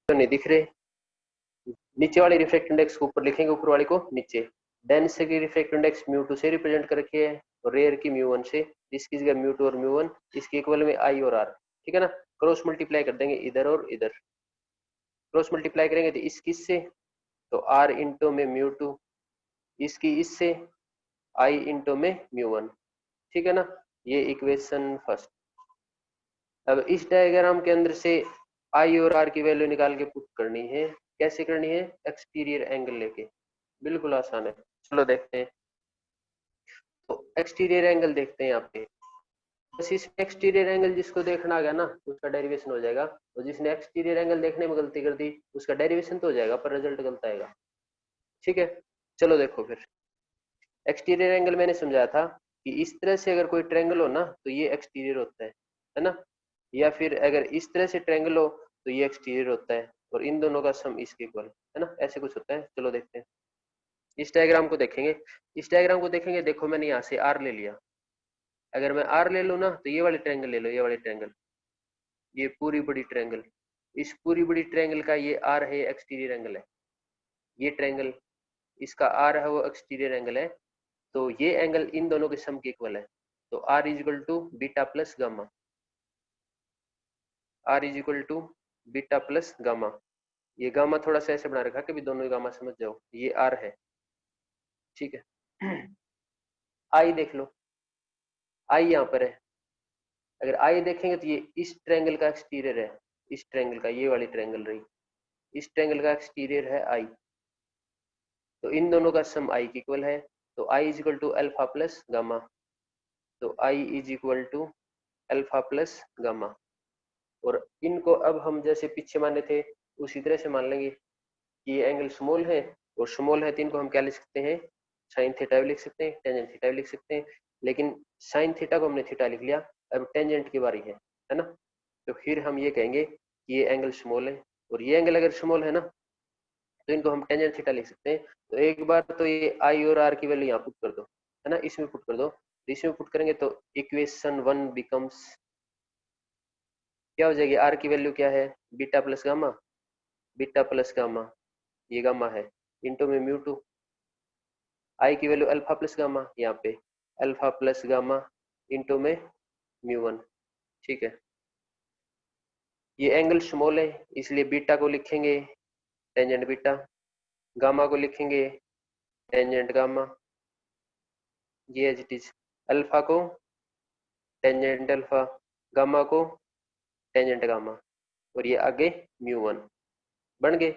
तो नहीं दिख रहे, नीचे वाली रिफ्रैक्टिव इंडेक्स को ऊपर लिखेंगे, ऊपर वाली को नीचे। डेंस की रिफ्रैक्टिव इंडेक्स म्यू2 से रिप्रेजेंट कर रखी है और रेयर की म्यू1 से, इसकी जगह म्यू2 और म्यू1, इसके इक्वल में आई और आर, ठीक है ना। क्रॉस मल्टीप्लाई कर देंगे इधर और इधर, क्रॉस मल्टीप्लाई करेंगे तो इसकी इससे, तो आर इंटू में म्यू2, इसकी इससे आई इंटू में म्यू1, ठीक है ना। ये इक्वेशन फर्स्ट। अब इस डायग्राम के अंदर से आई और आर की वैल्यू निकाल के पुट करनी है। कैसे करनी है? एक्सटीरियर एंगल लेके, बिल्कुल आसान है। चलो देखते हैं। तो एक्सटीरियर एंगल देखते हैं यहाँ पे। बस इस एक्सटीरियर एंगल जिसको देखना आ गया ना, उसका डेरिवेशन हो जाएगा, और जिसने एक्सटीरियर एंगल देखने में गलती कर दी उसका डेरिवेशन तो हो जाएगा पर रिजल्ट गलत आएगा, ठीक है। चलो देखो फिर, एक्सटीरियर एंगल मैंने समझाया था कि इस तरह से अगर कोई ट्रायंगल हो ना तो ये एक्सटीरियर होता है ना, या फिर अगर इस तरह से ट्रायंगल हो तो ये एक्सटीरियर होता है, और इन दोनों का सम इसके इक्वल है ना, ऐसे कुछ होता है। चलो देखते हैं, इस डायग्राम को देखेंगे। इस डायग्राम को देखेंगे, देखो मैंने यहाँ से आर ले लिया। अगर मैं आर ले लूँ ना तो ये वाली ट्रायंगल ले लो, ये वाली ट्रायंगल, ये पूरी बड़ी ट्रायंगल, इस पूरी बड़ी ट्रायंगल का ये आर है, एक्सटीरियर एंगल है। ये ट्रायंगल, इसका आर है वो एक्सटीरियर एंगल है, तो ये एंगल इन दोनों के सम के इक्वल है। तो R is equal to beta plus gamma, R is equal to beta plus gamma. ये गामा थोड़ा सा ऐसे बना रखा कि भी दोनों गामा समझ जाओ, ये आर है, ठीक है। आई देख लो, आई यहाँ पर है। अगर आई देखेंगे तो ये इस ट्रायंगल का एक्सटीरियर है, इस ट्रायंगल का, ये वाली ट्रायंगल रही, इस ट्रायंगल का एक्सटीरियर है आई, तो इन दोनों का सम आई की इक्वल है। तो I is equal to alpha plus gamma, तो I is equal to alpha plus gamma. और इनको अब हम जैसे पीछे माने थे उसी तरह से मान लेंगे कि ये एंगल स्मॉल है, और स्मॉल है तो इनको हम क्या लिख सकते हैं? साइन थीटा भी लिख सकते हैं, टेंजेंट थीटा भी लिख सकते हैं। लेकिन साइन थीटा को हमने थीटा लिख लिया, अब टेंजेंट की बारी है ना। तो फिर हम ये कहेंगे कि ये एंगल स्मॉल है, और ये एंगल अगर स्मॉल है ना तो इनको हम टेंजेंट थीटा लिख सकते हैं। तो एक बार तो ये आई और आर की वैल्यू यहाँ पुट कर दो, है ना, इसमें पुट कर दो। तो इसमें पुट करेंगे तो इक्वेशन 1 बिकम्स, क्या हो जाएगी? आर की वैल्यू क्या है? Beta plus gamma, beta plus gamma, ये गामा है, इंटू में म्यू2। आई की वैल्यू अल्फा प्लस गामा, यहाँ पे अल्फा प्लस गामा इंटू में म्यू1, ठीक है। ये एंगल स्मॉल है इसलिए बीटा को लिखेंगे टेंजेंट बीटा, गामा को लिखेंगे टेंजेंट गामा, ये एज इट इज। अल्फा को टेंजेंट अल्फा, गामा को टेंजेंट गामा, और ये आगे म्यू1 बन गए।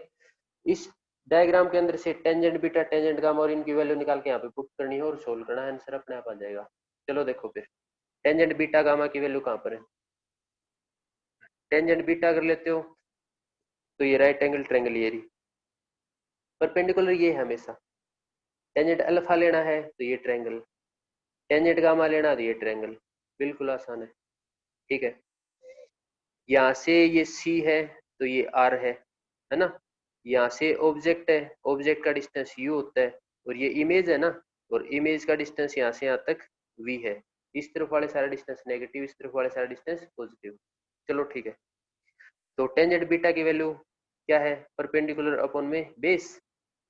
इस डायग्राम के अंदर से टेंजेंट बीटा, टेंजेंट गामा और इनकी वैल्यू निकाल के यहाँ पे पुट करनी है और सोल्व करना है, आंसर अपने आप आ जाएगा। चलो देखो फिर, टेंजेंट बीटा गामा की वैल्यू कहाँ पर है? टेंजेंट बीटा कर लेते हो तो ये राइट एंगल ट्रायंगल ये रही, परपेंडिकुलर ये है हमेशा। टेंजेंट अल्फा लेना है तो ये ट्रायंगल, टेंजेंट गामा लेना तो ये ट्रायंगल, बिल्कुल आसान है, ठीक है। यहाँ से ये सी है तो ये आर है ना। यहाँ से ऑब्जेक्ट है, ऑब्जेक्ट का डिस्टेंस यू होता है, और ये इमेज है ना, और इमेज का डिस्टेंस यहाँ से यहाँ तक वी है। इस तरफ वाले सारा डिस्टेंस नेगेटिव, इस तरफ वाले सारा डिस्टेंस पॉजिटिव। चलो ठीक है। तो टेंजेंट बीटा की वैल्यू क्या है? परपेंडिकुलर अपॉन में बेस,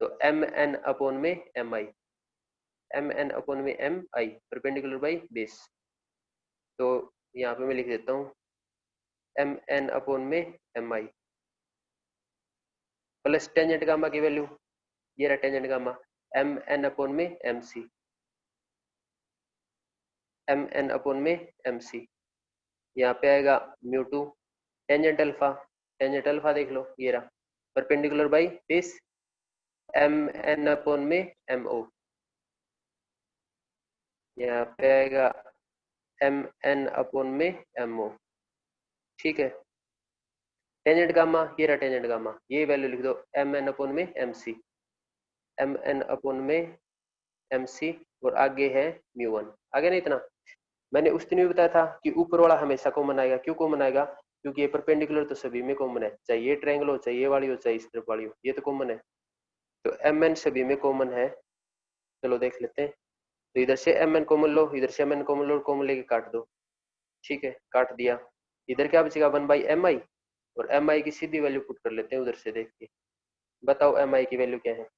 तो एम एन अपॉन में M I, M N upon में M I, perpendicular by base. तो यहाँ पे मैं लिख देता हूँ एम एन अपॉन में M I plus tangent gamma की वैल्यू, ये रहा tangent gamma, M N upon में M C, M N upon में एम सी। यहाँ पे आएगा म्यू2, टेंजेंट अल्फा देख लो, ये रहा perpendicular by base, M N upon में एम ओ, यहाँ पे आएगा एम एन अपॉन में एम ओ, ठीक है। टेंजेंट गामा, ये रहा टेंजेंट गामा, ये वैल्यू लिख दो एम एन अपॉन में M C, M N upon में एम सी, और आगे है म्यू1, आगे नहीं इतना। मैंने उस दिन भी बताया था कि ऊपर वाला हमेशा कॉमन आएगा। क्यों कॉमन आएगा? क्योंकि ये परपेंडिकुलर तो सभी में कॉमन है, चाहे ये ट्रायंगल हो, चाहे ये वाली हो, चाहे इस तरफ वाली हो, ये तो कॉमन है। तो एम एन सभी में कॉमन है। चलो देख लेते हैं। तो इधर से एम एन कॉमन लो, इधर से एम एन कॉमन लो, कॉमन लेके काट दो, ठीक है, काट दिया। इधर क्या बचेगा? 1 बाई एम आई, और एम आई की सीधी वैल्यू पुट कर लेते हैं उधर से देख के। बताओ एम आई की वैल्यू क्या है।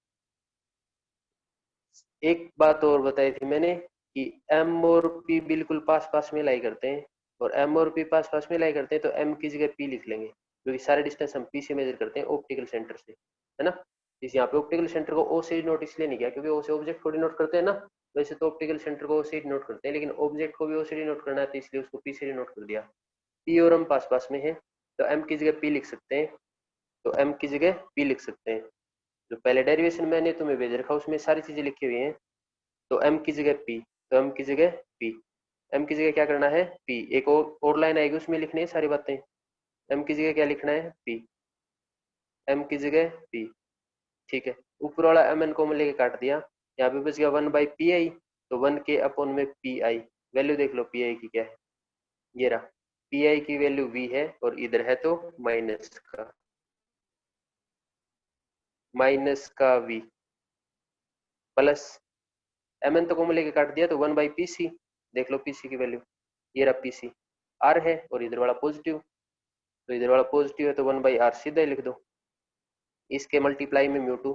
एक बात और बताई थी मैंने कि एम और पी बिल्कुल पास पास में लाई करते हैं, और एम और पी पास पास में लाई करते हैं तो एम की जगह पी लिख लेंगे, क्योंकि सारे डिस्टेंस हम पी से मेजर करते हैं ऑप्टिकल सेंटर से, है ना। इस यहाँ पे ऑप्टिकल सेंटर को ओ से नोट इसलिए नहीं किया क्योंकि ओ से ऑब्जेक्ट को डिनोट करते हैं ना, वैसे तो ऑप्टिकल सेंटर को ओ से डिनोट करते हैं, लेकिन ऑब्जेक्ट को भी ओ से डिनोट करना है तो इसलिए उसको पी से डिनोट कर दिया। पी और एम पास पास में है तो एम की जगह पी लिख सकते हैं, तो एम की जगह पी लिख सकते हैं। जो पहले डेरिवेशन मैंने तुम्हें भेज रखा उसमें सारी चीजें लिखी हुई हैं। तो एम की जगह पी, तो एम की जगह पी, एम की जगह क्या करना है पी, एक और लाइन आएगी उसमें लिखनी है सारी बातें। एम की जगह क्या लिखना है पी, एम की जगह पी, ठीक है। ऊपर वाला एम एन कॉमन लेके काट दिया, यहाँ पे बच गया 1/पी आई, तो 1 के अपॉन में पी आई, वैल्यू देख लो पी आई की क्या है, ये रहा पी आई की वैल्यू वी है, और इधर है तो माइनस का वी प्लस एम एन तो कॉमन लेके काट दिया तो 1/पी सी, देख लो पीसी की वैल्यू, ये रहा पीसी, आर है और इधर वाला पॉजिटिव, तो इधर वाला पॉजिटिव है तो 1/आर सीधा ही लिख दो, इसके मल्टीप्लाई में म्यू 2,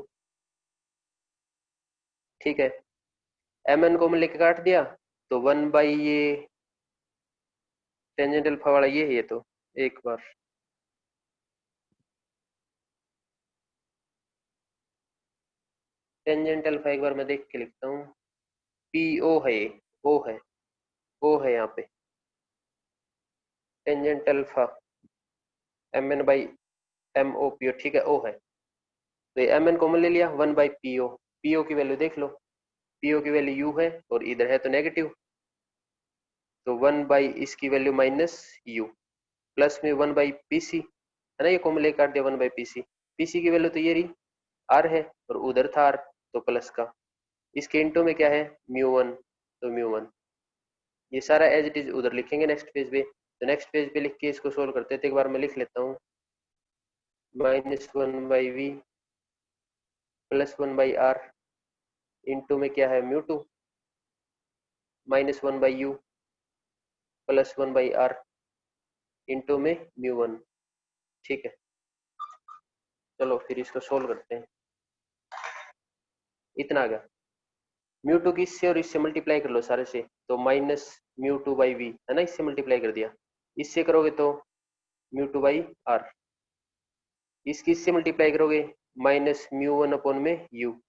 ठीक है। एम एन कॉमन लेके काट दिया तो 1 ये टेंजेंट अल्फा वाला ये है, ये तो एक बार टेंजेंट अल्फा एक बार मैं देख के लिखता हूँ, पी ओ है ये, ओ है, ओ है यहाँ पे tangent alpha M N by M O P O, ठीक है ओ है, तो ये एम एन कॉमन ले लिया 1/पी ओ, पी ओ की वैल्यू देख लो, पी ओ की वैल्यू यू है और इधर है तो नेगेटिव, तो 1 इसकी वैल्यू माइनस यू, प्लस में 1/पी सी है ना, ये कॉमन लेके काट दिया 1/पी सी, पीसी की वैल्यू तो ये रही आर है और उधर था आर तो प्लस का, इसके इंटू में क्या है म्यू 1, तो म्यू 1, ये सारा एज इट इज उधर लिखेंगे नेक्स्ट पेज पे, तो नेक्स्ट पेज पे लिख के इसको सोल्व करते हैं, तो एक बार मैं लिख लेता हूँ, -1/वी प्लस 1/आर इंटू में क्या है म्यू 2 -1/यू प्लस 1/आर इंटू में म्यू 1, ठीक है। चलो फिर इसको सोल्व करते हैं, इतना आ गया, म्यू 2 की इससे और इससे मल्टीप्लाई कर लो सारे से, तो -μ2/वी है ना, इससे मल्टीप्लाई कर दिया, इससे करोगे तो μ2/आर, इसकी इससे मल्टीप्लाई करोगे -μ1/में यू,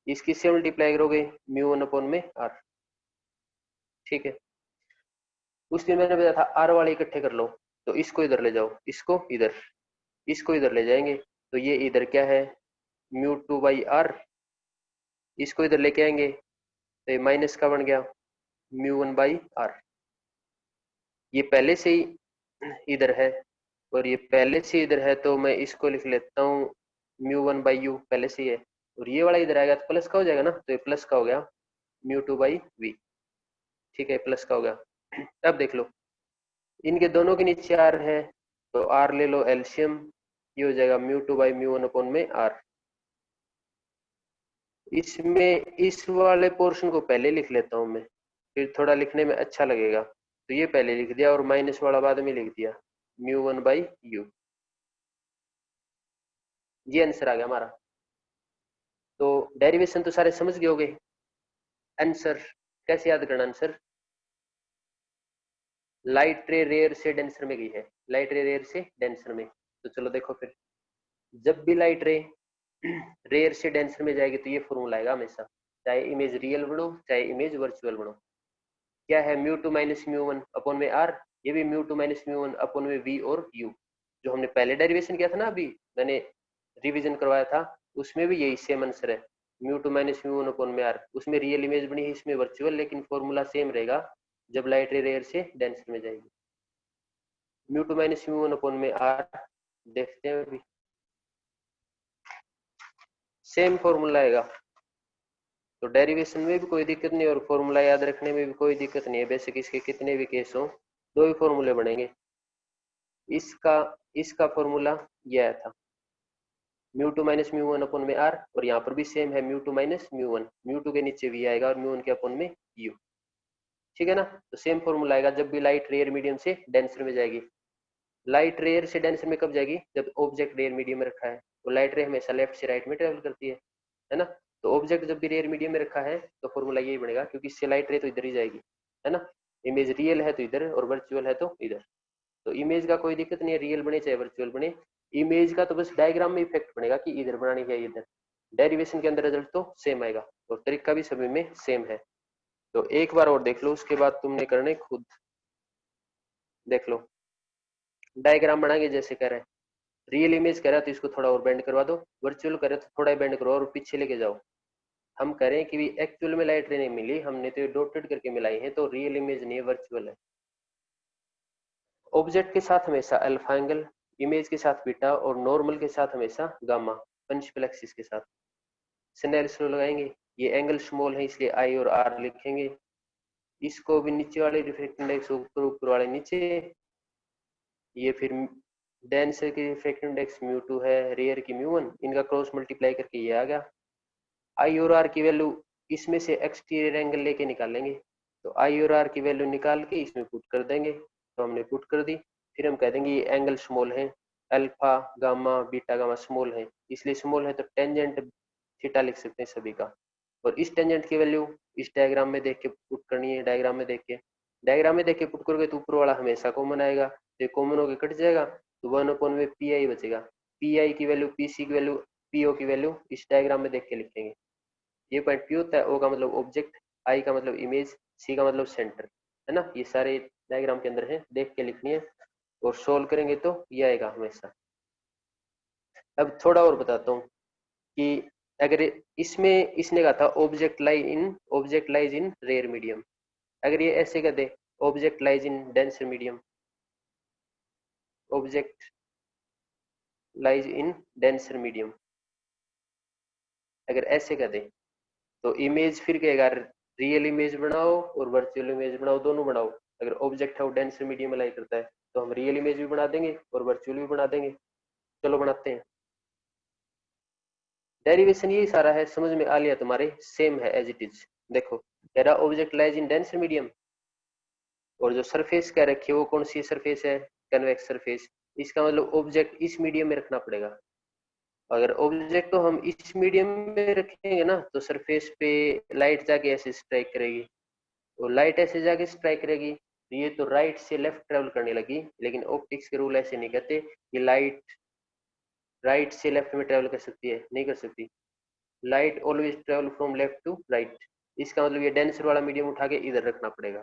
इसकी इससे मल्टीप्लाई करोगे μ1/में आर, ठीक है। उस दिन मैंने बताया था आर वाले इकट्ठे कर लो, तो इसको इधर ले जाओ, इसको इधर, इसको इधर ले जाएंगे, तो ये इधर क्या है μ2/आर, इसको इधर लेके आएंगे तो ये माइनस का बन गया μ1/आर, ये पहले से ही इधर है और ये पहले से इधर है, तो मैं इसको लिख लेता हूँ μ1/यू पहले से ही है, और ये वाला इधर आएगा तो प्लस का हो जाएगा ना, तो ये प्लस का हो गया μ2/वी, ठीक है प्लस का हो गया। अब देख लो इनके दोनों के नीचे आर है, तो आर ले लो एलसीएम, ये हो जाएगा μ2/μ1/में आर, इसमें इस वाले पोर्शन को पहले लिख लेता हूँ मैं, फिर थोड़ा लिखने में अच्छा लगेगा, तो ये पहले लिख दिया और माइनस वाला बाद में लिख दिया μ1/यू, ये आंसर आ गया हमारा। तो डेरिवेशन तो सारे समझ गए होगे, आंसर कैसे याद करना, आंसर लाइट रे रेयर से डेंसर में गई है, लाइट रे रेयर से डेंसर में, तो चलो देखो फिर, जब भी लाइट रे रेयर से डेंसर में जाएगी तो ये फॉर्मूला आएगा हमेशा, चाहे इमेज रियल बनो चाहे इमेज वर्चुअल बनो, क्या है μ2 - μ1/आर, ये भी μ2 - μ1/वी और यू, जो हमने पहले डेरिवेशन किया था ना, अभी मैंने रिवीजन करवाया था, उसमें भी यही सेम आंसर है μ2 - μ1/आर, उसमें रियल इमेज बनी है इसमें वर्चुअल, लेकिन फॉर्मूला सेम रहेगा जब लाइट रे रेयर से डेंसर में जाएगी। μ2 - μ1/आर देखते हैं अभी, सेम फॉर्मूला आएगा, तो डेरिवेशन में भी कोई दिक्कत नहीं और फॉर्मूला याद रखने में भी कोई दिक्कत नहीं है, बेसिक इसके कितने भी केस हो दो ही फॉर्मूले बनेंगे। इसका इसका फॉर्मूला यह आया था μ2 - μ1/आर, और यहाँ पर भी सेम है μ2 - μ1, म्यू 2 के नीचे वी आएगा और μ1 के अपॉन में यू, ठीक है ना, तो सेम फॉर्मूला आएगा जब भी लाइट रेयर मीडियम से डेंसर में जाएगी। लाइट रेयर से डेंसर में कब जाएगी, जब ऑब्जेक्ट रेयर मीडियम में रखा है। तो लाइट रे हमेशा लेफ्ट से राइट में ट्रेवल करती है ना। तो ऑब्जेक्ट जब भी रेयर मीडियम में रखा है तो फॉर्मूला यही बनेगा, क्योंकि इससे लाइट रे तो इधर ही जाएगी, है ना। इमेज रियल है तो इधर और वर्चुअल है तो इधर। तो इमेज का कोई दिक्कत नहीं है, रियल बने चाहे वर्चुअल बने। इमेज का तो बस डायग्राम में इफेक्ट पड़ेगा कि इधर बनानी है इधर। डेरिवेशन के अंदर रिजल्ट तो सेम आएगा और तरीका भी सभी में सेम है। तो एक बार और देख लो, उसके बाद तुमने करने खुद देख लो। डायग्राम बनाएंगे जैसे कह रहे हैं, रियल इमेज कह रहा है तो इसको थोड़ा और बेंड करवा दो, वर्चुअल कह रहे तो थोड़ा बेंड करो और पीछे लेके जाओ। हम करें कि भी एक्चुअल में लाइट रे नहीं मिली, हमने तो ये डॉटेड करके मिलाई है, तो रियल इमेज नहीं है, वर्चुअल है। ऑब्जेक्ट के साथ हमेशा अल्फा एंगल, इमेज के साथ बीटा और नॉर्मल के साथ हमेशा गामा, प्रिंसिपल एक्सिस के साथ स्नेल स्लो लगाएंगे। ये एंगल स्मॉल है इसलिए आई और आर लिखेंगे। इसको भी नीचे वाले रिफ्लेक्ट इंडेक्स ऊपर, ऊपर वाले नीचे। ये फिर डेंसर की रिफ्लेक्ट इंडेक्स म्यू2 है, रेयर की म्यू1, इनका क्रॉस मल्टीप्लाई करके ये आ गया। आई और आर की वैल्यू इसमें से एक्सटीरियर एंगल लेके निकालेंगे, तो आई और आर की वैल्यू निकाल के इसमें पुट कर देंगे, तो हमने पुट कर दी। फिर हम कह देंगे ये एंगल स्मॉल है, alpha gamma beta gamma small है, इसलिए स्मॉल है तो टेंजेंट थीटा लिख सकते हैं सभी का। और इस टेंजेंट की वैल्यू इस डायग्राम में देख के पुट करनी है, डायग्राम में देख के पुट करोगे तो ऊपर वाला हमेशा कॉमन आएगा, तो कॉमन होकर कट जाएगा, तो 1 में पी आई बचेगा। पी आई की वैल्यू, पी सी की वैल्यू, पीओ की वैल्यू इस डायग्राम में देख के लिखेंगे। ये पॉइंट पी होता है, ओ का मतलब ऑब्जेक्ट, आई का मतलब इमेज, सी का मतलब सेंटर, है ना। ये सारे डायग्राम के अंदर है, देख के लिखनी है और सोल्व करेंगे तो ये आएगा हमेशा। अब थोड़ा और बताता हूँ कि अगर इसमें इसने कहा था object lies in rare medium, अगर ये ऐसे कर दे object lies in denser medium, object lies in denser medium, अगर ऐसे कर दे तो इमेज फिर कहेगा रियल इमेज बनाओ और वर्चुअल इमेज बनाओ, दोनों बनाओ। अगर ऑब्जेक्ट है वो डेंसर मीडियम अलाई करता है तो हम रियल इमेज भी बना देंगे और वर्चुअल भी बना देंगे। चलो बनाते हैं। डेरिवेशन यही सारा है, समझ में आ लिया तुम्हारे, सेम है एज इट इज। देखो कह रहा object lies in denser medium, और जो सरफेस कह रखी है वो कौन सी सरफेस है, कन्वेक्स सरफेस। इसका मतलब ऑब्जेक्ट इस मीडियम में रखना पड़ेगा। अगर ऑब्जेक्ट को हम इस मीडियम में रखेंगे ना तो सरफेस पे लाइट जाके ऐसे स्ट्राइक करेगी, तो लाइट ऐसे जाके स्ट्राइक करेगी, ये तो राइट से लेफ्ट ट्रेवल करने लगी, लेकिन ऑप्टिक्स के रूल ऐसे नहीं कहते कि लाइट राइट से लेफ्ट में ट्रेवल कर सकती है, नहीं कर सकती। Light always travel from left to right. इसका मतलब ये डेंसर वाला मीडियम उठा के इधर रखना पड़ेगा,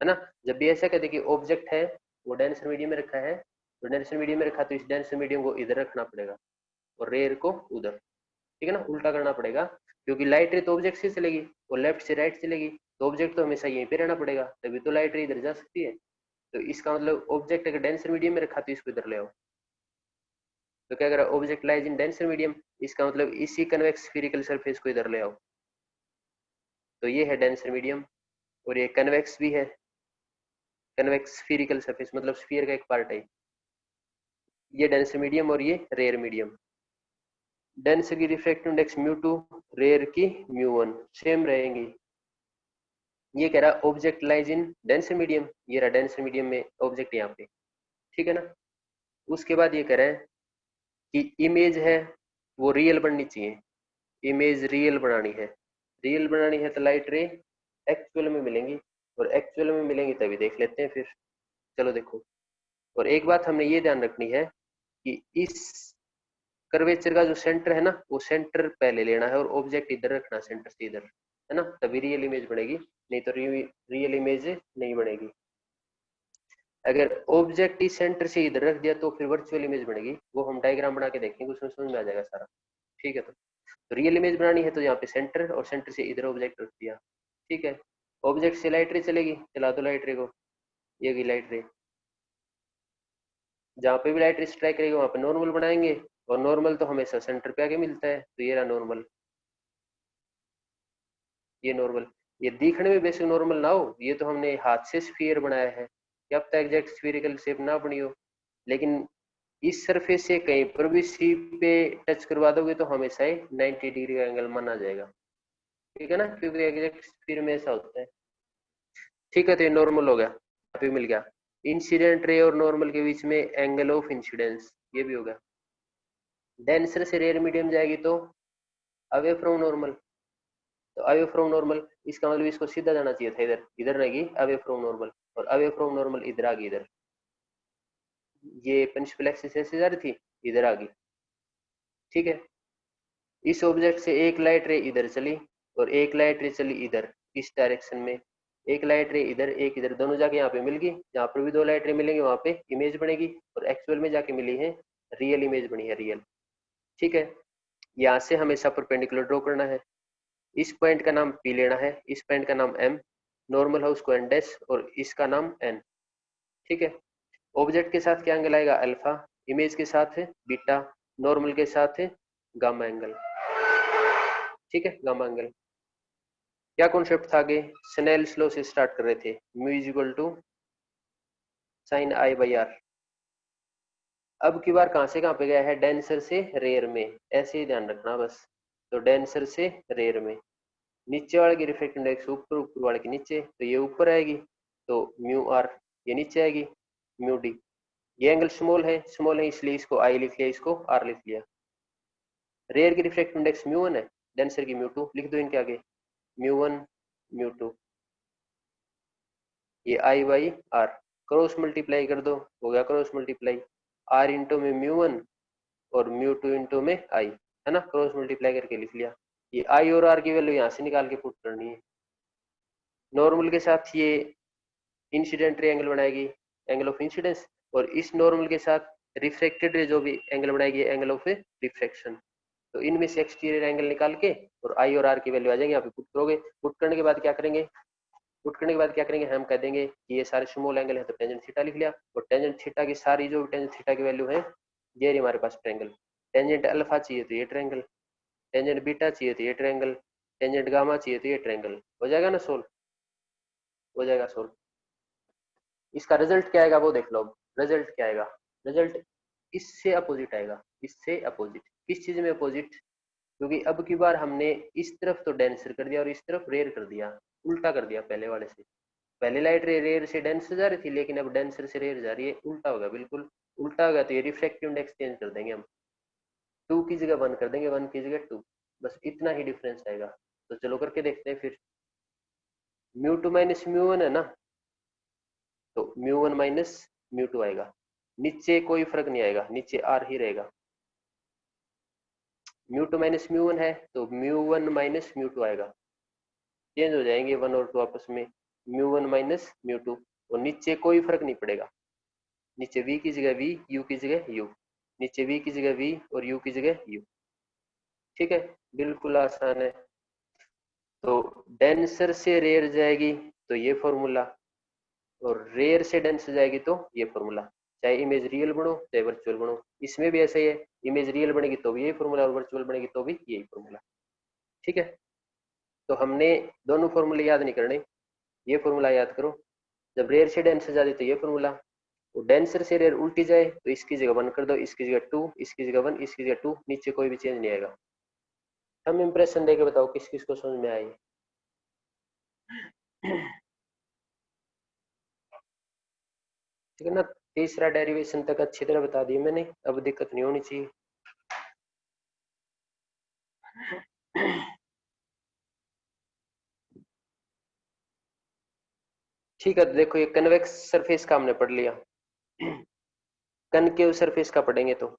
है ना। जब भी ऐसा कहते कि ऑब्जेक्ट है वो डेंसर मीडियम में रखा है, तो डेंसर मीडियम में रखा तो इस डेंसर मीडियम को इधर रखना पड़ेगा और रेयर को उधर, ठीक है ना, उल्टा करना पड़ेगा। क्योंकि लाइट रे तो ऑब्जेक्ट से चलेगी और लेफ्ट से राइट चलेगी, तो ऑब्जेक्ट तो हमेशा यहीं पे रहना पड़ेगा, तभी तो लाइट रे इधर जा सकती है। तो इसका मतलब ऑब्जेक्ट अगर डेंसर मीडियम में रखा तो इसको इधर ले आओ, तो क्या करा object lies in denser medium, इसका मतलब इसी कन्वेक्स स्फीरिकल सरफेस को इधर ले आओ, तो ये है डेंसर मीडियम। और ये कन्वेक्स भी है, कन्वेक्स स्फीरिकल सरफेस मतलब स्फीयर का एक पार्ट है। ये डेंसर मीडियम और ये रेयर मीडियम। डेंस की रिफ्रैक्टिव इंडेक्स म्यू2, रेयर की म्यू1 सेम रहेंगी। ये कह रहा object lies in denser medium, ये रहा डेंसर मीडियम में ऑब्जेक्ट यहाँ पे, ठीक है ना। उसके बाद ये कह रहा है कि इमेज है वो रियल बननी चाहिए, इमेज रियल बनानी है, रियल बनानी है तो लाइट रे एक्चुअल में मिलेंगी, और एक्चुअल में मिलेंगी तभी देख लेते हैं फिर। चलो देखो, और एक बात हमने ये ध्यान रखनी है कि इस कर्वेचर का जो सेंटर है ना वो सेंटर पहले लेना है और ऑब्जेक्ट इधर रखना सेंटर से इधर, है ना, तभी रियल इमेज बनेगी, नहीं तो रियल इमेज नहीं बनेगी। अगर ऑब्जेक्ट इस सेंटर से इधर रख दिया तो फिर वर्चुअल इमेज बनेगी, वो हम डायग्राम बना के देखेंगे उसमें समझ में आ जाएगा सारा, ठीक है। तो रियल इमेज बनानी है तो यहाँ पे सेंटर और सेंटर से इधर ऑब्जेक्ट रख दिया, ठीक है। ऑब्जेक्ट से लाइट रे चलेगी, चला दो लाइट रे को, ये गई लाइट रे, जहाँ पे भी लाइट रे स्ट्राइक करेगी वहां पे नॉर्मल बनाएंगे, और नॉर्मल तो हमेशा सेंटर पे आके मिलता है, तो ये रहा नॉर्मल, ये नॉर्मल। ये दिखने में बेसिक नॉर्मल ना हो, ये तो हमने हाथ से स्फीयर बनाया है, क्या पता एग्जैक्ट स्फीरिकल शेप ना बनी हो, लेकिन इस सरफेस से कहीं पर भी सी पे टच करवा दोगे तो हमेशा ही 90 डिग्री का एंगल माना जाएगा, ठीक है ना, क्योंकि एग्जैक्ट स्फीयर में ऐसा होता है। ठीक है, तो ये नॉर्मल हो गया, अभी मिल गया। इंसिडेंट रे और नॉर्मल के बीच में एंगल ऑफ इंसिडेंस, ये भी होगा। डेंसर से रेयर मीडियम जाएगी तो अवे फ्रॉम नॉर्मल, तो अवे फ्रॉम नॉर्मल इसका मतलब इसको सीधा जाना चाहिए था, इधर इधर रहेगी अवे फ्रॉम नॉर्मल, और अवे फ्रॉम नॉर्मल इधर आ गई, इधर ये प्रिंसिपल एक्सिस ऐसे जा रही थी, इधर आ गई। ठीक है, इस ऑब्जेक्ट से एक लाइट रे इधर चली और एक लाइट रे चली इधर, इस डायरेक्शन में, एक लाइट रे इधर एक इधर, दोनों जाके यहाँ पे मिल गई, जहाँ पर भी दो लाइट रे मिलेंगे वहां पे इमेज बनेगी, और एक्चुअल में जाके मिली है रियल इमेज बनी है, रियल। ठीक है, यहाँ से हमेशा परपेंडिकुलर ड्रॉ करना है। इस पॉइंट का नाम P लेना है, इस पॉइंट का नाम M, नॉर्मल है उसको N डैश, और इसका नाम N। ठीक है, ऑब्जेक्ट के साथ क्या एंगल आएगा, अल्फा, इमेज के साथ है बीटा, नॉर्मल के साथ है गामा एंगल। ठीक है, गामा एंगल। क्या कॉन्सेप्ट था आगे, स्नेल्स लॉ से स्टार्ट कर रहे थे, mu is equal to sine I by R. अब की बार कहां से कहां पे गया है, डेंसर से रेयर में, ऐसे ही ध्यान रखना बस। तो डेंसर से रेयर में, नीचे वाले की रिफ्रैक्टिव इंडेक्स ऊपर, ऊपर वाले की नीचे, तो ये ऊपर आएगी, तो म्यू आर, ये नीचे आएगी म्यू डी। ये एंगल स्मॉल है इसलिए इसको आई लिख लिया, इसको आर लिख लिया। रेयर की रिफ्रैक्टिव इंडेक्स म्यू वन है, डेंसर की म्यू टू, लिख दो इनके आगे म्यू वन म्यू टू, ये आई बाई आर, क्रॉस मल्टीप्लाई कर दो, हो गया क्रॉस मल्टीप्लाई, आर इंटू में म्यू वन और म्यू टू इंटू में आई, है ना, क्रॉस मल्टीप्लाई करके लिख लिया। ये आई और आर की वैल्यू यहाँ से निकाल के पुट करनी है। नॉर्मल के साथ ये इंसिडेंट रे एंगल बनाएगी, एंगल ऑफ इंसिडेंस, और इस नॉर्मल के साथ रिफ्रेक्टेड रे जो भी एंगल बनाएगी, एंगल ऑफ रिफ्रैक्शन। तो इनमें से एक्सटीरियर एंगल निकाल के और आई और आर की वैल्यू आ जाएंगे, यहाँ पे पुट करोगे, पुट करने के बाद क्या करेंगे, पुट करने के बाद क्या करेंगे, हम कह देंगे कि ये सारे स्मॉल एंगल है, तो टेंजेंट थीटा लिख लिया, और टेंजेंट थीटा की सारी जो टेंजेंट थीटा की वैल्यू है, ये रही हमारे पास ट्रायंगल। टेंजेंट अल्फा चाहिए तो ये ट्रायंगल, टेंजेंट बीटा चाहिए तो ये ट्रायंगल, टेंजेंट गामा चाहिए तो ये ट्रायंगल, हो जाएगा ना सोल्व, हो जाएगा सोल्व। इसका रिजल्ट क्या आएगा वो देख लो, रिजल्ट क्या आएगा, रिजल्ट इससे अपोजिट आएगा, इससे अपोजिट, किस चीज में अपोजिट, क्योंकि अब की बार हमने इस तरफ तो डेंसर कर दिया और इस तरफ रेयर कर दिया, उल्टा कर दिया पहले वाले से। पहले लाइट रेयर से डेंसर जा रही थी, लेकिन अब डेंसर से रेयर जा रही है, उल्टा होगा, बिल्कुल उल्टा होगा, तो ये रिफ्रैक्टिव इंडेक्स चेंज कर देंगे हम, 2 की जगह 1 कर देंगे, 1 की जगह 2, बस इतना ही डिफरेंस आएगा। तो चलो करके देखते हैं फिर। Mu two minus mu one है ना, तो mu one minus mu two आएगा, नीचे कोई फर्क नहीं आएगा, नीचे आर ही रहेगा। Mu two minus mu one है तो mu one minus mu two आएगा, चेंज हो जाएंगे 1 और 2 आपस में, mu one minus mu two, और नीचे कोई फर्क नहीं पड़ेगा, नीचे v की जगह v, u की जगह u, नीचे v की जगह v और u की जगह u। ठीक है, बिल्कुल आसान है। तो डेंसर से रेयर जाएगी तो ये फॉर्मूला, और रेयर से डेंस जाएगी तो ये फॉर्मूला, चाहे इमेज रियल बनो चाहे वर्चुअल बनो, इसमें भी ऐसा ही है, इमेज रियल बनेगी तो भी यही फॉर्मूला, और वर्चुअल बनेगी तो भी यही फॉर्मूला। ठीक है, तो हमने दोनों फॉर्मूले याद नहीं करने, ये फॉर्मूला याद करो, जब रेयर से डेंस जाती तो ये फॉर्मूला, तो डेंसर से रेयर उल्टी जाए तो इसकी जगह 1 कर दो, इसकी जगह 2, इसकी जगह 1, इसकी जगह 2, नीचे कोई भी चेंज नहीं आएगा। हम इंप्रेशन देके बताओ किस किस को समझ में आई। ठीक है ना, तीसरा डेरिवेशन तक अच्छी तरह बता दिया मैंने, अब दिक्कत नहीं होनी चाहिए। ठीक है, तो देखो ये कन्वेक्स सरफेस का हमने पढ़ लिया, कनकेव सरफेस का पढ़ेंगे तो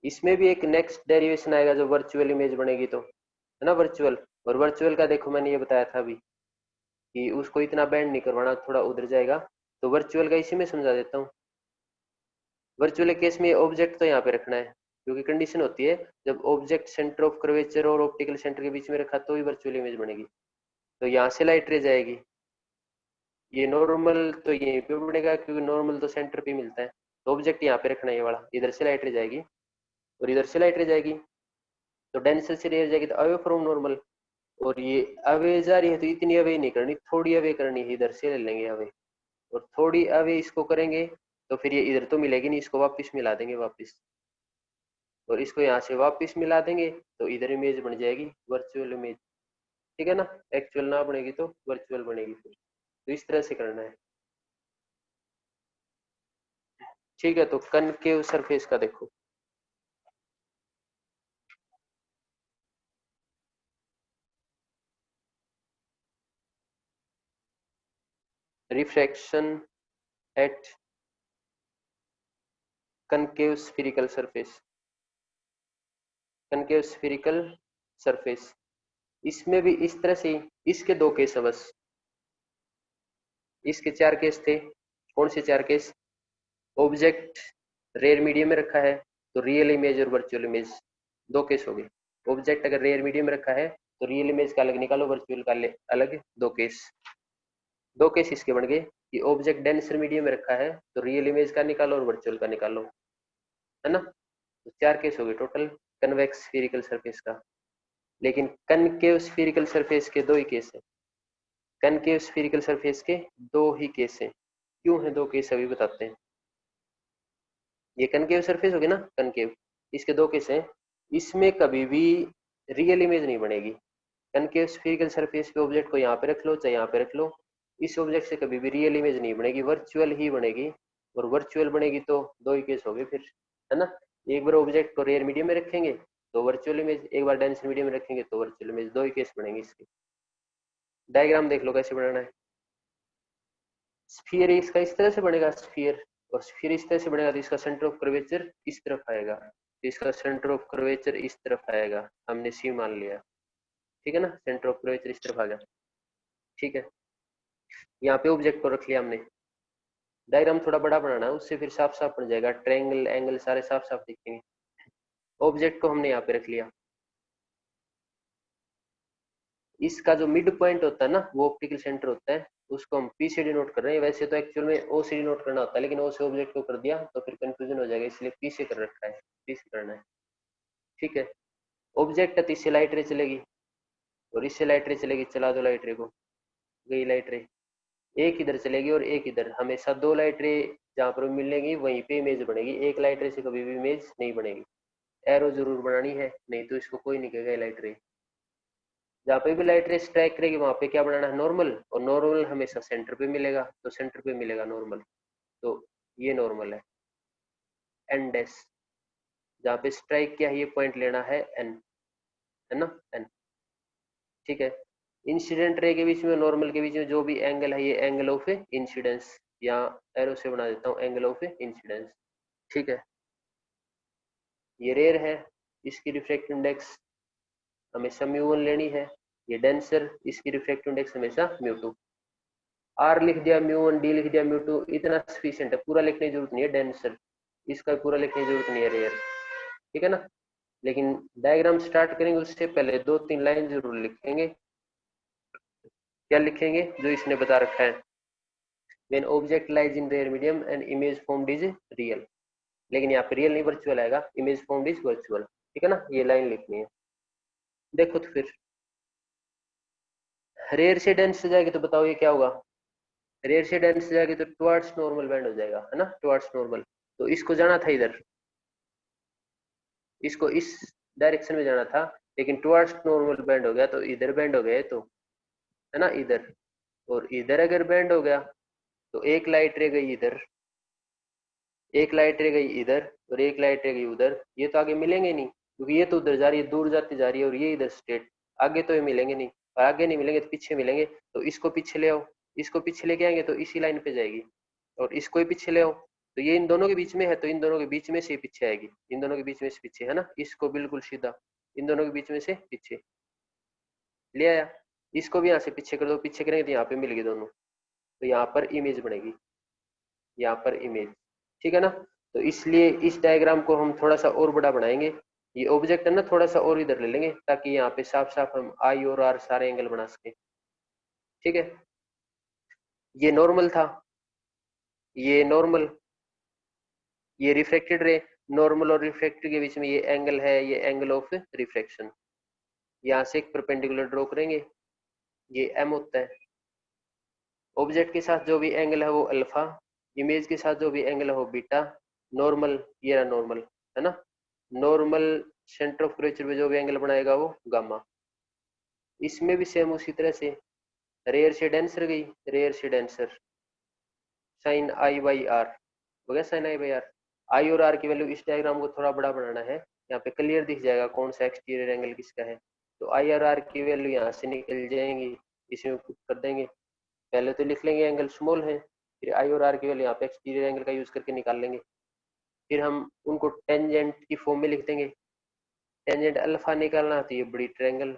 इसमें भी एक नेक्स्ट डेरिवेशन आएगा जो वर्चुअल इमेज बनेगी, तो है ना वर्चुअल, और वर्चुअल का देखो मैंने ये बताया था अभी कि उसको इतना बैंड नहीं करवाना, थोड़ा उधर जाएगा, तो वर्चुअल का इसी में समझा देता हूँ। वर्चुअल केस में ऑब्जेक्ट तो यहाँ पे रखना है, क्योंकि कंडीशन होती है जब ऑब्जेक्ट सेंटर ऑफ कर्वेचर और ऑप्टिकल सेंटर के बीच में रखा तो ही वर्चुअल इमेज बनेगी। तो यहाँ से लाइट रे जाएगी, ये नॉर्मल तो यहीं पे बनेगा क्योंकि नॉर्मल तो सेंटर पे मिलता है, तो ऑब्जेक्ट यहाँ पे रखना है ये वाला, इधर से लाइट रे जाएगी और इधर से लाइट रे जाएगी, तो डेंसर से रे जाएगी तो अवे फ्रॉम नॉर्मल, और ये अवे जा रही है तो इतनी अवे नहीं करनी, थोड़ी अवे करनी है, इधर से ले लेंगे अवे, और थोड़ी अवे इसको करेंगे तो फिर ये इधर तो मिलेगी नहीं, इसको वापस मिला देंगे वापस, और इसको यहाँ से वापस मिला देंगे तो इधर इमेज बन जाएगी वर्चुअल इमेज। ठीक है ना, एक्चुअल ना बनेगी तो वर्चुअल बनेगी फिर, तो इस तरह से करना है। ठीक है, तो कनकेव सरफेस का देखो, refraction at concave spherical surface, concave spherical surface, इसमें भी इस तरह से इसके दो केस है बस, इसके चार केस थे। कौन से चार केस? ऑब्जेक्ट रेयर मीडियम में रखा है तो रियल इमेज और वर्चुअल इमेज, दो केस हो गए। ऑब्जेक्ट अगर रेयर मीडियम में रखा है तो रियल इमेज का अलग निकालो, वर्चुअल का अलग, दो केस। दो केस इसके बन गए कि ऑब्जेक्ट डेंसर मीडियम में रखा है तो रियल इमेज का निकालो और वर्चुअल का निकालो, है ना। तो चार केस हो गए टोटल कन्वेक्स स्फीरिकल सरफेस का। लेकिन कनकेव स्फीरिकल सरफेस के दो ही केस है, कनकेव स्फीरिकल सरफेस के दो ही केस हैं। क्यों है दो केस अभी बताते हैं। ये कनकेव सरफेस होगी ना, कनकेव, इसके दो केस हैं। इसमें कभी भी रियल इमेज नहीं बनेगी। कनकेव स्फीरिकल सरफेस पे ऑब्जेक्ट को यहाँ पे रख लो चाहे यहाँ पे रख लो, इस ऑब्जेक्ट से कभी भी रियल इमेज नहीं बनेगी, वर्चुअल ही बनेगी। और वर्चुअल बनेगी तो दो ही केस हो गए फिर, है ना। एक बार ऑब्जेक्ट को रेयर मीडियम में रखेंगे तो वर्चुअल इमेज, एक बार डेंस मीडियम में रखेंगे तो वर्चुअल इमेज, दो ही केस बनेंगे इसके। डायग्राम देख लो कैसे बनाना है। स्फीयर इसका इस तरह से बनेगा स्फीयर, और स्फीयर इस तरह से बनेगा तो इसका सेंटर ऑफ कर्वेचर इस तरफ आएगा, तो इसका सेंटर ऑफ कर्वेचर इस तरफ आएगा, हमने सी मान लिया, ठीक है ना। सेंटर ऑफ कर्वेचर इस तरफ आ गया, ठीक है। यहाँ पे ऑब्जेक्ट को रख लिया हमने। डायग्राम थोड़ा बड़ा बनाना है, उससे फिर साफ साफ बन जाएगा, ट्रायंगल एंगल सारे साफ साफ दिखेंगे। ऑब्जेक्ट को हमने यहाँ पे रख लिया। इसका जो मिड पॉइंट होता है ना, वो ऑप्टिकल सेंटर होता है, उसको हम पी से डिनोट कर रहे हैं। वैसे तो एक्चुअल में ओ से डिनोट करना होता है, लेकिन ओ से ऑब्जेक्ट को कर दिया तो फिर कंफ्यूजन हो जाएगा, इसलिए पी से कर रखा है, पी से करना है, ठीक है। ऑब्जेक्ट है तो इससे लाइट रे चलेगी और इससे लाइट रे चलेगी, चला दो लाइट रे को, गई लाइट रे। एक इधर चलेगी और एक इधर, हमेशा दो लाइट रे जहाँ पर मिलेंगी वहीं पे इमेज बनेगी, एक लाइट रे से कभी भी इमेज नहीं बनेगी। एरो जरूर बनानी है, नहीं तो इसको कोई नहीं कहेगा लाइट रे। जहाँ पे भी लाइट रे स्ट्राइक करेगी वहां पे क्या बनाना है, नॉर्मल, और नॉर्मल हमेशा सेंटर पे मिलेगा, तो सेंटर पे मिलेगा नॉर्मल, तो ये नॉर्मल है। एन डैश, जहाँ पे स्ट्राइक किया है ये पॉइंट लेना है एन, है ना, एन, ठीक है। इंसिडेंट रे के बीच में नॉर्मल के बीच में जो भी एंगल है ये एंगल ऑफ इंसिडेंस, यहाँ एरो से बना देता हूँ एंगल ऑफ इंसिडेंस, ठीक है। ये रेयर है, इसकी रिफ्रैक्टिव इंडेक्स हमेशा म्यू1 लेनी है। ये डेंसर, इसकी रिफ्रैक्टिव इंडेक्स हमेशा म्यू2। आर लिख दिया म्यू1, डी लिख दिया म्यू2, इतना सफिशियंट है, पूरा लिखने की जरूरत नहीं है। डेंसर इसका पूरा लिखने की जरूरत नहीं है, रेयर, ठीक है ना। लेकिन डायग्राम स्टार्ट करेंगे उससे पहले दो तीन लाइन जरूर लिखेंगे। क्या लिखेंगे? जो इसने बता रखा है, when object lies in rare medium and image formed is real. लेकिन यहाँ पे रियल नहीं वर्चुअल आएगा, इमेज फॉर्म्ड इज वर्चुअल, ठीक है ना, ये लाइन लिखनी है। देखो तो फिर रेयर से डेंस से जाएगी तो बताओ ये क्या होगा। रेयर से डेंस से जाएगी तो टुवर्ड्स नॉर्मल बैंड हो जाएगा, है ना, टुवर्ड्स नॉर्मल। तो इसको जाना था इधर, इसको इस डायरेक्शन में जाना था, लेकिन टुवर्ड्स नॉर्मल बैंड हो गया तो इधर बैंड हो गया, तो है ना इधर, और इधर अगर बैंड हो गया तो एक लाइट रह गई इधर, एक लाइट रह गई इधर, और एक लाइट रह गई उधर। ये तो आगे मिलेंगे नहीं, क्योंकि ये तो उधर जा रही है, दूर जाती जा रही है, और ये इधर स्ट्रेट, आगे तो ये मिलेंगे नहीं, और आगे नहीं मिलेंगे तो पीछे मिलेंगे। तो इसको पीछे ले आओ, इसको पीछे लेके आएंगे तो इसी लाइन पे जाएगी, और इसको ही पीछे ले आओ तो ये इन दोनों के बीच में है, तो इन दोनों के बीच में से पीछे आएगी, इन दोनों के बीच में से पीछे, है ना। इसको बिल्कुल सीधा इन दोनों के बीच में से पीछे ले आया, इसको भी यहाँ से पीछे कर दो, पीछे करेंगे तो यहाँ पे मिल गई दोनों, तो यहाँ पर इमेज बनेगी, यहाँ पर इमेज, ठीक है ना। तो इसलिए इस डायग्राम को हम थोड़ा सा और बड़ा बनाएंगे। ये ऑब्जेक्ट है ना, थोड़ा सा और इधर ले लेंगे ताकि यहाँ पे साफ साफ हम आई और आर सारे एंगल बना सके, ठीक है। ये नॉर्मल था, ये नॉर्मल, ये रिफ्लेक्टेड रे, नॉर्मल और रिफ्लेक्टेड के बीच में ये एंगल है, ये एंगल ऑफ रिफ्लेक्शन। यहाँ से एक परपेंडिकुलर ड्रॉ करेंगे, ये एम होता है। ऑब्जेक्ट के साथ जो भी एंगल है वो अल्फा, इमेज के साथ जो भी एंगल है वो बीटा, नॉर्मल, ये रहा नॉर्मल, है ना। नॉर्मल सेंटर ऑफ कर्वेचर पे जो भी एंगल बनाएगा वो गामा। इसमें भी सेम उसी तरह से, रेयर से डेंसर गई, रेयर से denser, sine I by R, हो गया sine I by R. I और आर की वैल्यू, इस डायग्राम को थोड़ा बड़ा बनाना है, यहाँ पे क्लियर दिख जाएगा कौन सा एक्सटीरियर एंगल किसका है। तो आई और आर की वैल्यू यहाँ से निकल जाएंगी, इसमें पुट कर देंगे। पहले तो लिख लेंगे एंगल स्मॉल है, फिर आई और आर की वैल्यू यहाँ पे एक्सटीरियर एंगल का यूज करके निकाल लेंगे। फिर हम उनको टेंजेंट की फॉर्म में लिख देंगे। टेंजेंट अल्फा निकालना तो ये बड़ी ट्रायंगल,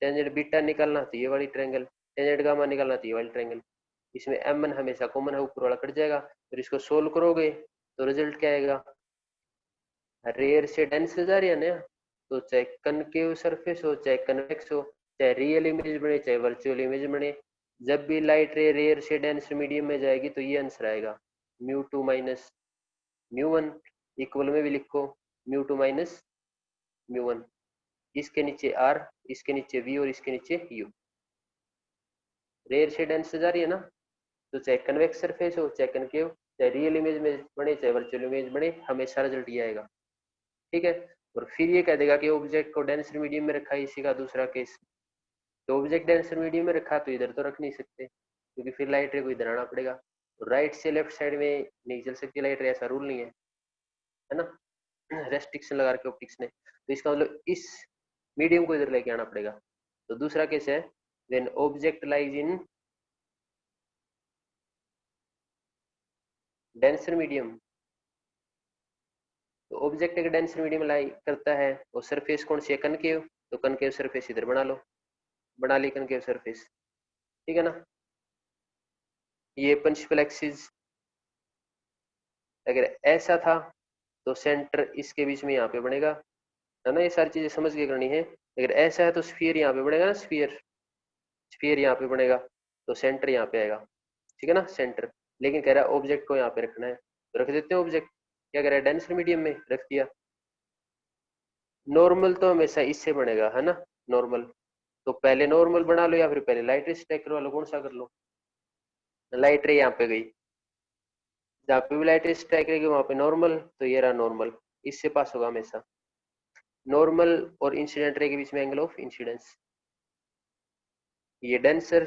टेंजेंट बीटा निकालना तो ये वाली ट्रायंगल, टेंजेंट गामा निकालना तो ये वाली ट्रायंगल। इसमें m1 हमेशा कॉमन है, ऊपर वाला कट जाएगा। फिर इसको सोल्व करोगे तो रिजल्ट क्या आएगा, रेयर से डेंस जा रही है ना, तो चाहे कनकेव सरफेस हो चाहे कन्वेक्स हो, चाहे रियल इमेज बने चाहे वर्चुअल इमेज बने, जब भी लाइट रे रेयर से डेंस मीडियम में जाएगी तो ये आंसर आएगा μ2 माइनस μ1। इक्वल में भी लिखो μ2 माइनस μ1। इसके नीचे r, इसके नीचे v और इसके नीचे u। रेयर से डेंस जा रही है ना, तो चाहे कन्वेक्स सरफेस हो चाहे कनकेव, चाहे रियल इमेज में बने चाहे वर्चुअल इमेज बने, हमेशा रिजल्ट ये आएगा। ठीक है। और फिर ये कह देगा कि ऑब्जेक्ट को डेंसर मीडियम में रखा है, इसी का दूसरा केस। तो ऑब्जेक्ट डेंसर मीडियम में रखा तो इधर तो रख नहीं सकते, क्योंकि फिर लाइट रे को इधर आना पड़ेगा। तो राइट से लेफ्ट साइड में नहीं चल सकती लाइट रे, ऐसा रूल नहीं है ना, रेस्ट्रिक्शन लगा रखे ऑप्टिक्स ने। तो इसका मतलब इस मीडियम को इधर लेके आना पड़ेगा। तो दूसरा केस है when object lies in denser medium. तो ऑब्जेक्ट अगर डेंसर मीडियम लाई करता है और सरफेस कौन सी है, कनकेव, तो कनकेव सरफेस इधर बना लो, बना ली कनकेव सरफेस। ठीक है ना। ये प्रिंसिपल एक्सिस अगर ऐसा था तो सेंटर इसके बीच में यहाँ पे बनेगा, है ना। ये सारी चीजें समझ के करनी है। अगर ऐसा है तो स्फीयर यहाँ पे बनेगा ना, स्फीयर, स्फीयर यहाँ पे बनेगा, तो सेंटर यहाँ पे आएगा। ठीक है ना, सेंटर। लेकिन कह रहा है ऑब्जेक्ट को यहाँ पे रखना है, तो रख देते हैं ऑब्जेक्ट। क्या कह रहा है, डेंसर मीडियम में रख दिया। नॉर्मल तो हमेशा इससे बनेगा, है ना, नॉर्मल। तो पहले नॉर्मल बना लो या फिर पहले लाइट रे स्ट्राइक करवा लो, कौन सा कर लो। लाइट रे यहाँ पे गई, जहाँ पे भी लाइट रे स्ट्राइक करेगी वहां पे नॉर्मल, तो ये रहा नॉर्मल, इससे पास होगा हमेशा। नॉर्मल और इंसिडेंट रे के बीच में एंगल ऑफ इंसिडेंस। ये डेंसर,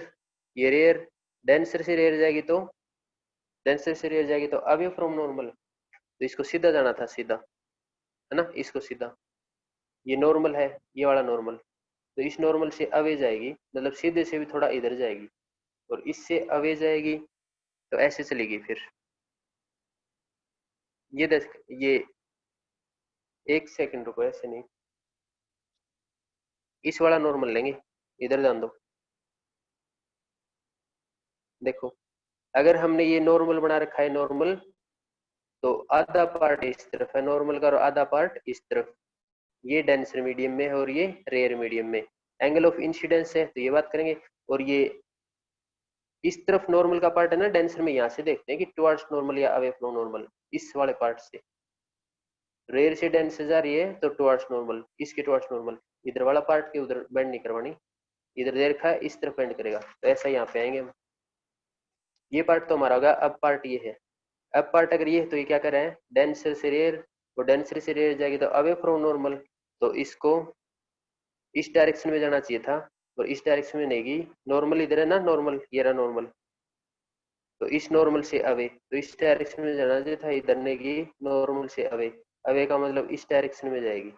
ये रेयर, डेंसर से रेयर जाएगी तो, डेंसर से रेयर जाएगी तो अवे फ्रॉम नॉर्मल, तो इसको सीधा जाना था, सीधा, है ना, इसको सीधा। ये नॉर्मल है, ये वाला नॉर्मल, तो इस नॉर्मल से अवे जाएगी, मतलब सीधे से भी थोड़ा इधर जाएगी, और इससे अवे जाएगी, तो ऐसे चलेगी फिर। ये ये एक सेकंड रुको, ऐसे नहीं, इस वाला नॉर्मल लेंगे, इधर जान दो। देखो, अगर हमने ये नॉर्मल बना रखा है, नॉर्मल, तो आधा पार्ट इस तरफ है नॉर्मल का और आधा पार्ट इस तरफ, ये डेंसर मीडियम में है और ये रेयर मीडियम में। एंगल ऑफ इंसिडेंस है तो ये बात करेंगे। और ये इस तरफ नॉर्मल का पार्ट है ना डेंसर में, यहाँ से देखते हैं कि टुवर्ड्स नॉर्मल या अवे फ्रॉम नॉर्मल, इस वाले पार्ट से। रेयर से डेंस जा रही है तो टुवर्ड्स नॉर्मल, इसके टुवर्ड्स नॉर्मल, इधर वाला पार्ट के उधर बेंड नहीं करवानी, इधर दे रखा है इस तरफ बेंड करेगा, तो ऐसा यहाँ पे आएंगे हम। ये पार्ट तो हमारा होगा। अब पार्ट ये है, अब पार्ट अगर ये है तो ये क्या कर रहे हैं, डेंसर से रेयर, और डेंसर से रेयर जाएगी तो अवे फ्रॉम नॉर्मल, तो इसको इस डायरेक्शन में जाना चाहिए था, और इस डायरेक्शन में नहीं गई। नॉर्मल इधर है ना, नॉर्मल, ये रहा नॉर्मल, तो इस नॉर्मल से अवे, तो इस डायरेक्शन में जाना चाहिए था, इधर नहीं गई, नॉर्मल से अवे, अवे का मतलब इस डायरेक्शन में जाएगी।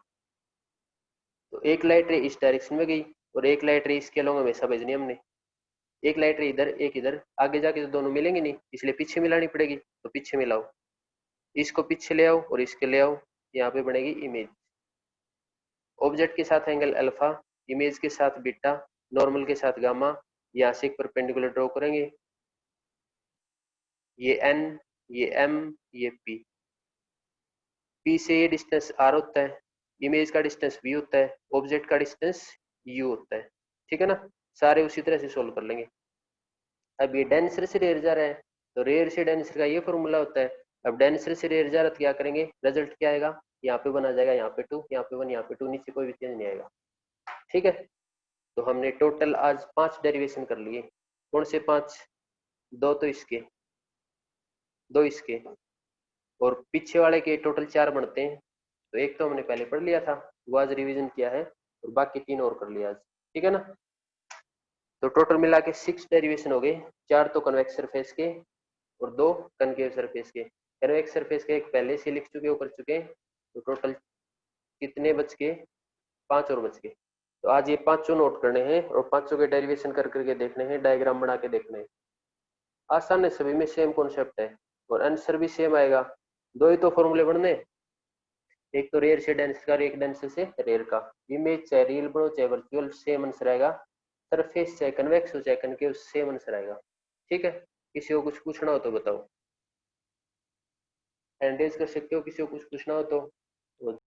तो एक लाइट रे इस डायरेक्शन में गई और एक लाइट रे इसके अलोंग हमेशा भेजनी हमने। एक लाइट रे इधर एक इधर, आगे जाके तो दोनों मिलेंगे नहीं, इसलिए पीछे मिलानी पड़ेगी, तो पीछे मिलाओ, इसको पीछे ले आओ और इसके ले आओ, यहाँ पे बनेगी इमेज। ऑब्जेक्ट के साथ एंगल अल्फा, इमेज के साथ बीटा, नॉर्मल के साथ गामा। यहाँ से एक परपेंडिकुलर ड्रॉ करेंगे, ये एन, ये एम, ये पी। पी से ये डिस्टेंस आर होता है, इमेज का डिस्टेंस वी होता है, ऑब्जेक्ट का डिस्टेंस यू होता है। ठीक है ना, सारे उसी तरह से सोल्व कर लेंगे। अब ये डेंसर से रेयर जा रहा है, तो रेयर से डेंसर का ये फॉर्मूला होता है। अब डेंसर से रेयर जा रहा है तो क्या करेंगे, रिजल्ट क्या आएगा, यहाँ पे बना जाएगा, यहाँ पे 2, यहाँ पे 1, यहाँ पे 2, नीचे कोई भी चेंज नहीं आएगा। ठीक है। तो हमने टोटल आज 5 डेरिवेशन कर लिए। कौन से 5, दो तो इसके, दो इसके, और पीछे वाले के टोटल 4 बनते हैं। तो एक तो हमने पहले पढ़ लिया था, वो आज रिवीजन किया है, और बाकी 3 और कर लिया आज। ठीक है ना। तो टोटल मिला के 6 डेरिवेशन हो गए, 4 तो कन्वेक्स सरफेस के और 2 कनकेव सरफेस के। कन्वेक्स सरफेस के एक पहले से लिख चुके, वो कर चुके, तो टोटल कितने बच के, 5 और बच गए। तो आज ये पांचों नोट करने हैं और पांचों के डेरिवेशन कर करके देखने हैं, डायग्राम बना के देखने हैं। आसान है, सभी में सेम कॉन्सेप्ट है और आंसर भी सेम आएगा। दो ही तो फॉर्मूले बनने, एक तो रेयर से डेंस का, एक डेंस से रेयर का। इमेज चाहे रियल बनो चाहे वर्चुअल, सेम आंसर आएगा। सरफेस चाहे कन्वेक्स हो चाहे कनकेव, सेम आंसर आएगा। ठीक है, किसी को कुछ पूछना हो तो बताओ, हैंड रेज कर सकते हो किसी को कुछ पूछना हो तो।